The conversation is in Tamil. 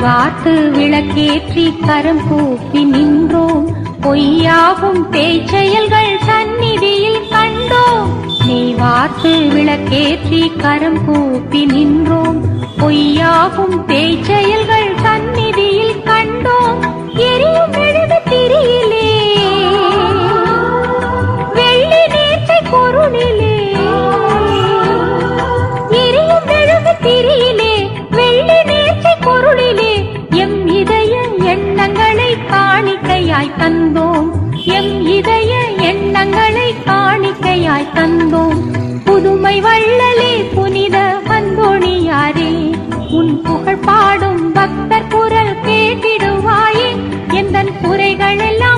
வார்த்து விளக்கேற்றி கரம் கூப்பி நின்றோம். பொய்யாகும் பேச்செயல்கள் சந்நிதியில் கண்டோம். நீ வார்த்து விளக்கேற்றி கரம் கூப்பி நின்றோம். பொய்யாகும் பேச்செயல்கள் சந்நிதியில் கண்டோம். எரியும் மெழுகு திரியிலே வெள்ளி நேர்ச்சை பொருளிலே, எரியும் மெழுகு திரியிலே வெள்ளி நேர்ச்சை பொருளிலே எம் இதய எண்ணங்களை காணிக்கையாய் தந்தோம். எம் இதய எண்ணங்களை காணிக்கையாய் தந்தோம். புதுமை வள்ளலே புனித அந்தோணியாரே, உன் புகழ் பாடும் பக்தர் குரல் கேட்டிடுவாயே. எந்தன் குறைகள் எல்லாம்